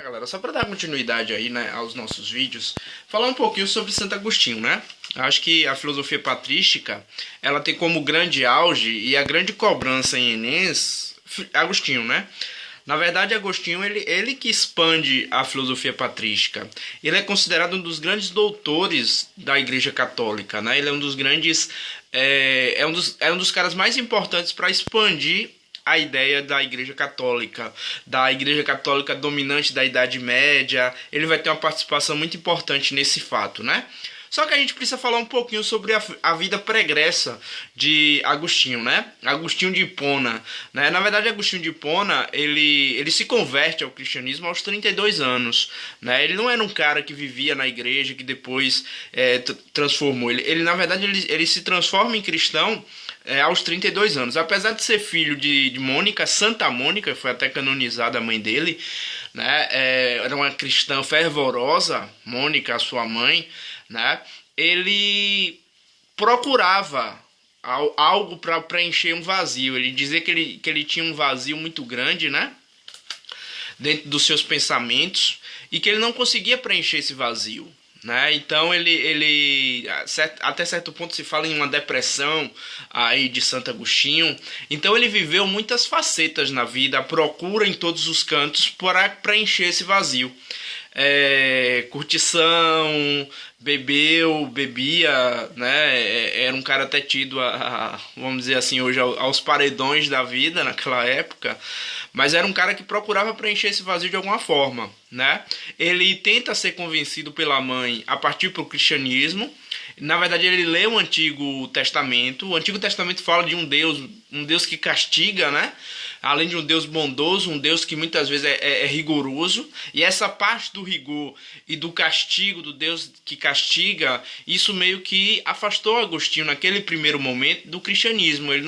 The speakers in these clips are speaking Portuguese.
Galera, só para dar continuidade aí, né, aos nossos vídeos, falar um pouquinho sobre Santo Agostinho, né? Acho que a filosofia patrística, ela tem como grande auge e a grande cobrança em Enéas, Agostinho, né? Na verdade, Agostinho, ele que expande a filosofia patrística. Ele é considerado um dos grandes doutores da Igreja Católica, né? Ele é um dos grandes, é um dos caras mais importantes para expandir a ideia da Igreja Católica dominante da Idade Média. Ele vai ter uma participação muito importante nesse fato, né? Só que a gente precisa falar um pouquinho sobre a vida pregressa de Agostinho, né? Agostinho de Hipona, né? Na verdade, Agostinho de Hipona, ele se converte ao cristianismo aos 32 anos, né? Ele não era um cara que vivia na igreja, que depois transformou. Na verdade, ele se transforma em cristão aos 32 anos. Apesar de ser filho de Mônica, Santa Mônica, foi até canonizada a mãe dele, né? Era uma cristã fervorosa, Mônica, a sua mãe, né? Ele procurava algo para preencher um vazio. Ele dizia que ele tinha um vazio muito grande, né? Dentro dos seus pensamentos, e que ele não conseguia preencher esse vazio, né? Então ele até certo ponto se fala em uma depressão aí de Santo Agostinho. Então ele viveu muitas facetas na vida, a procura em todos os cantos para preencher esse vazio. Curtição, bebia, né? Era um cara até tido vamos dizer assim, hoje aos paredões da vida naquela época, mas era um cara que procurava preencher esse vazio de alguma forma, né? Ele tenta ser convencido pela mãe a partir para o cristianismo. Na verdade, ele lê o Antigo Testamento. O Antigo Testamento fala de um Deus que castiga, né? Além de um Deus bondoso, um Deus que muitas vezes é rigoroso. E essa parte do rigor e do castigo, do Deus que castiga, isso meio que afastou Agostinho naquele primeiro momento do cristianismo. Ele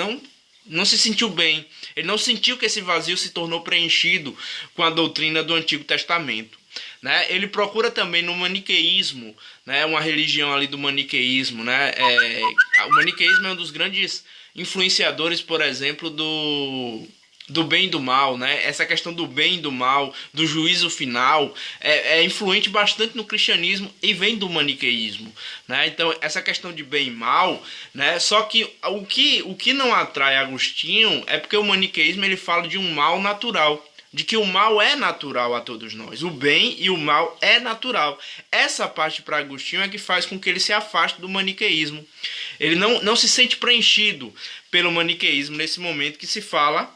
não se sentiu bem. Ele não sentiu que esse vazio se tornou preenchido com a doutrina do Antigo Testamento, né? Ele procura também no maniqueísmo, né? Uma religião ali do maniqueísmo, né? O maniqueísmo é um dos grandes influenciadores, por exemplo, do bem e do mal, né? Essa questão do bem e do mal, do juízo final, é influente bastante no cristianismo e vem do maniqueísmo, né? Então, essa questão de bem e mal, né? Só que o que não atrai Agostinho é porque o maniqueísmo ele fala de um mal natural, de que o mal é natural a todos nós. O bem e o mal é natural. Essa parte para Agostinho é que faz com que ele se afaste do maniqueísmo. Ele não se sente preenchido pelo maniqueísmo nesse momento que se fala,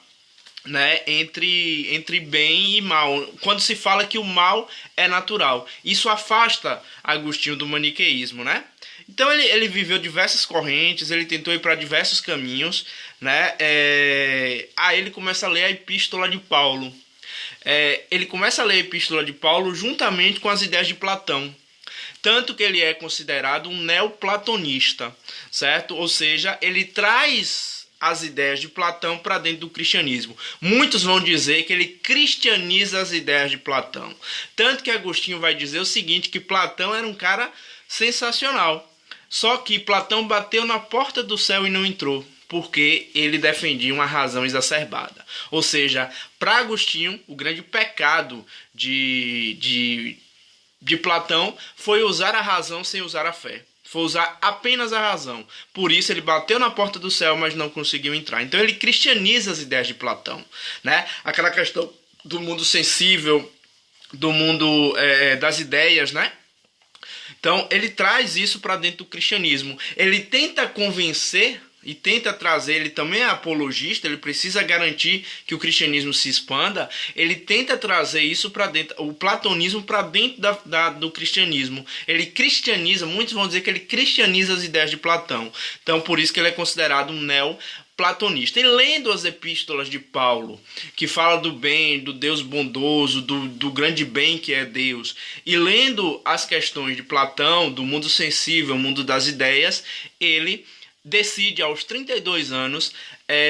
né, entre bem e mal, quando se fala que o mal é natural. Isso afasta Agostinho do maniqueísmo, né? Então ele viveu diversas correntes, ele tentou ir para diversos caminhos, né? Aí ele começa a ler a Epístola de Paulo. Ele começa a ler a Epístola de Paulo juntamente com as ideias de Platão. Tanto que ele é considerado um neoplatonista, certo? Ou seja, ele traz as ideias de Platão para dentro do cristianismo. Muitos vão dizer que ele cristianiza as ideias de Platão. Tanto que Agostinho vai dizer o seguinte, que Platão era um cara sensacional. Só que Platão bateu na porta do céu e não entrou, porque ele defendia uma razão exacerbada. Ou seja, para Agostinho, o grande pecado de Platão foi usar a razão sem usar a fé. Foi usar apenas a razão. Por isso ele bateu na porta do céu, mas não conseguiu entrar. Então ele cristianiza as ideias de Platão, né? Aquela questão do mundo sensível, do mundo das ideias, né? Então ele traz isso para dentro do cristianismo. Ele tenta convencer e tenta trazer, ele também é apologista, ele precisa garantir que o cristianismo se expanda. Ele tenta trazer isso para dentro, o platonismo para dentro do cristianismo. Ele cristianiza, muitos vão dizer que ele cristianiza as ideias de Platão. Então por isso que ele é considerado um neoplatonista. E lendo as epístolas de Paulo, que fala do bem, do Deus bondoso, do grande bem que é Deus, e lendo as questões de Platão, do mundo sensível, mundo das ideias, ele decide aos 32 anos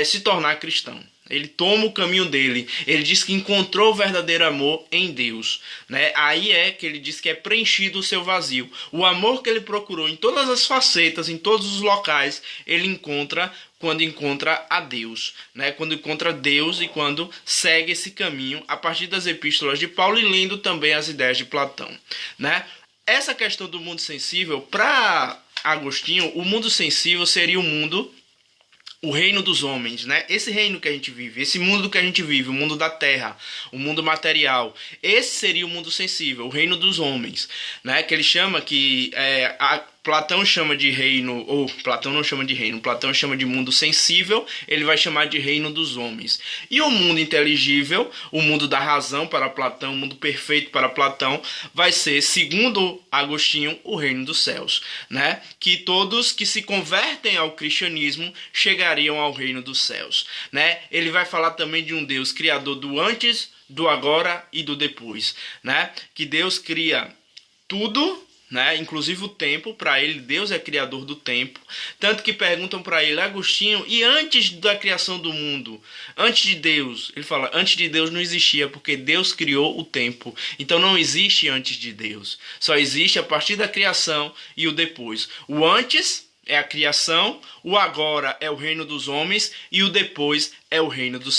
se tornar cristão. Ele toma o caminho dele. Ele diz que encontrou o verdadeiro amor em Deus, né? Aí é que ele diz que é preenchido o seu vazio. O amor que ele procurou em todas as facetas, em todos os locais, ele encontra quando encontra a Deus, né? Quando encontra Deus e quando segue esse caminho a partir das epístolas de Paulo e lendo também as ideias de Platão, né? Essa questão do mundo sensível, para Agostinho, o mundo sensível seria o reino dos homens, né? Esse reino que a gente vive, esse mundo que a gente vive, o mundo da terra, o mundo material, esse seria o mundo sensível, o reino dos homens, né? Que ele chama Platão chama de reino, ou Platão não chama de reino, Platão chama de mundo sensível, ele vai chamar de reino dos homens. E o mundo inteligível, o mundo da razão para Platão, o mundo perfeito para Platão, vai ser, segundo Agostinho, o reino dos céus, né? Que todos que se convertem ao cristianismo chegariam ao reino dos céus, né? Ele vai falar também de um Deus criador do antes, do agora e do depois, né? Que Deus cria tudo, né? Inclusive o tempo. Para ele, Deus é criador do tempo. Tanto que perguntam para ele: Agostinho, e antes da criação do mundo, antes de Deus? Ele fala: antes de Deus não existia, porque Deus criou o tempo. Então não existe antes de Deus. Só existe a partir da criação e o depois. O antes é a criação, o agora é o reino dos homens e o depois é o reino dos